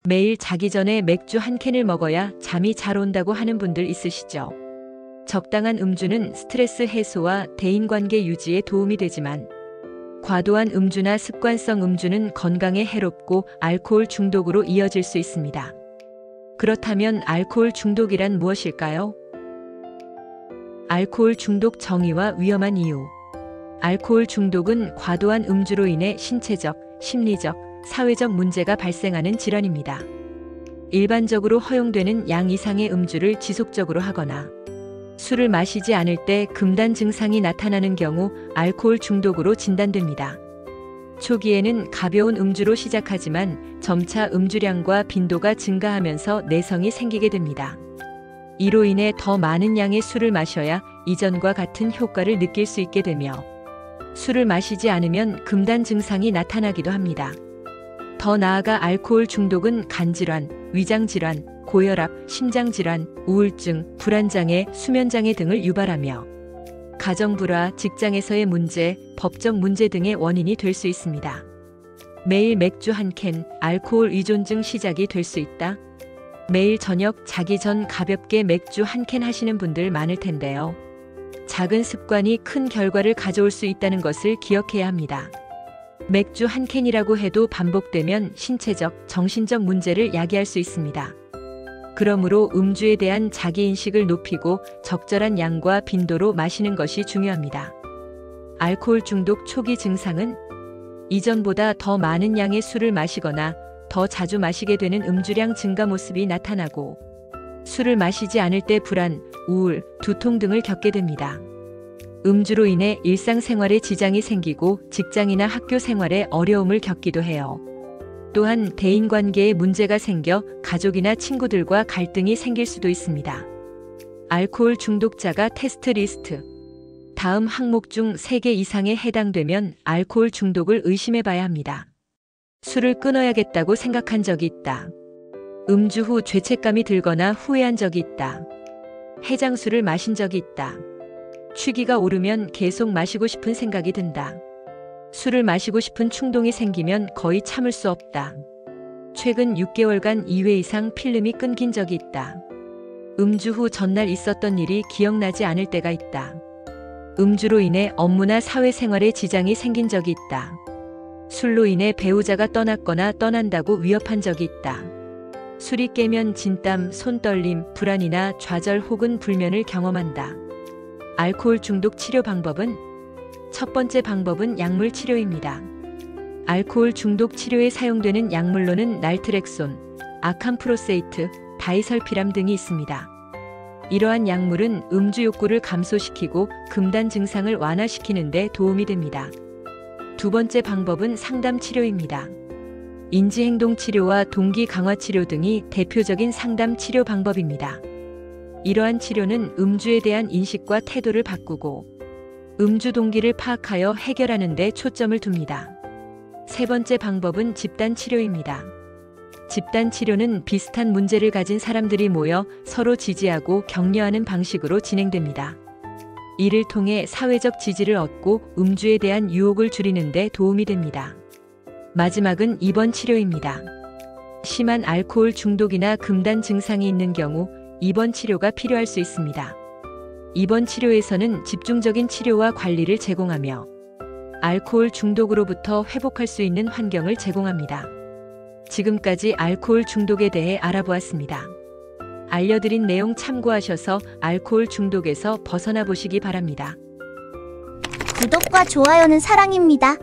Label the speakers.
Speaker 1: 매일 자기 전에 맥주 한 캔을 먹어야 잠이 잘 온다고 하는 분들 있으시죠? 적당한 음주는 스트레스 해소와 대인관계 유지에 도움이 되지만 과도한 음주나 습관성 음주는 건강에 해롭고 알코올 중독으로 이어질 수 있습니다. 그렇다면 알코올 중독이란 무엇일까요? 알코올 중독 정의와 위험한 이유. 알코올 중독은 과도한 음주로 인해 신체적, 심리적, 사회적 문제가 발생하는 질환입니다. 일반적으로 허용되는 양 이상의 음주를 지속적으로 하거나 술을 마시지 않을 때 금단 증상이 나타나는 경우 알코올 중독으로 진단됩니다. 초기에는 가벼운 음주로 시작하지만 점차 음주량과 빈도가 증가하면서 내성이 생기게 됩니다. 이로 인해 더 많은 양의 술을 마셔야 이전과 같은 효과를 느낄 수 있게 되며 술을 마시지 않으면 금단 증상이 나타나기도 합니다. 더 나아가 알코올 중독은 간질환, 위장질환, 고혈압, 심장질환, 우울증, 불안장애, 수면장애 등을 유발하며 가정불화, 직장에서의 문제, 법적 문제 등의 원인이 될 수 있습니다. 매일 맥주 한 캔, 알코올 의존증 시작이 될 수 있다. 매일 저녁 자기 전 가볍게 맥주 한 캔 하시는 분들 많을 텐데요. 작은 습관이 큰 결과를 가져올 수 있다는 것을 기억해야 합니다. 맥주 한 캔이라고 해도 반복되면 신체적, 정신적 문제를 야기할 수 있습니다. 그러므로 음주에 대한 자기인식을 높이고 적절한 양과 빈도로 마시는 것이 중요합니다. 알코올 중독 초기 증상은 이전보다 더 많은 양의 술을 마시거나 더 자주 마시게 되는 음주량 증가 모습이 나타나고 술을 마시지 않을 때 불안, 우울, 두통 등을 겪게 됩니다. 음주로 인해 일상생활에 지장이 생기고 직장이나 학교 생활에 어려움을 겪기도 해요. 또한 대인관계에 문제가 생겨 가족이나 친구들과 갈등이 생길 수도 있습니다. 알코올 중독자가 테스트 리스트. 다음 항목 중 3개 이상에 해당되면 알코올 중독을 의심해 봐야 합니다. 술을 끊어야겠다고 생각한 적이 있다. 음주 후 죄책감이 들거나 후회한 적이 있다. 해장술을 마신 적이 있다. 취기가 오르면 계속 마시고 싶은 생각이 든다. 술을 마시고 싶은 충동이 생기면 거의 참을 수 없다. 최근 6개월간 2회 이상 필름이 끊긴 적이 있다. 음주 후 전날 있었던 일이 기억나지 않을 때가 있다. 음주로 인해 업무나 사회생활에 지장이 생긴 적이 있다. 술로 인해 배우자가 떠났거나 떠난다고 위협한 적이 있다. 술이 깨면 진땀, 손떨림, 불안이나 좌절 혹은 불면을 경험한다. 알코올 중독 치료 방법은 첫 번째 방법은 약물 치료입니다. 알코올 중독 치료에 사용되는 약물로는 날트렉손, 아캄프로세이트, 다이설피람 등이 있습니다. 이러한 약물은 음주 욕구를 감소시키고 금단 증상을 완화시키는 데 도움이 됩니다. 두 번째 방법은 상담 치료입니다. 인지행동 치료와 동기 강화 치료 등이 대표적인 상담 치료 방법입니다. 이러한 치료는 음주에 대한 인식과 태도를 바꾸고 음주 동기를 파악하여 해결하는 데 초점을 둡니다. 세 번째 방법은 집단 치료입니다. 집단 치료는 비슷한 문제를 가진 사람들이 모여 서로 지지하고 격려하는 방식으로 진행됩니다. 이를 통해 사회적 지지를 얻고 음주에 대한 유혹을 줄이는 데 도움이 됩니다. 마지막은 입원 치료입니다. 심한 알코올 중독이나 금단 증상이 있는 경우 입원 치료가 필요할 수 있습니다. 입원 치료에서는 집중적인 치료와 관리를 제공하며 알코올 중독으로부터 회복할 수 있는 환경을 제공합니다. 지금까지 알코올 중독에 대해 알아보았습니다. 알려드린 내용 참고하셔서 알코올 중독에서 벗어나 보시기 바랍니다.
Speaker 2: 구독과 좋아요는 사랑입니다.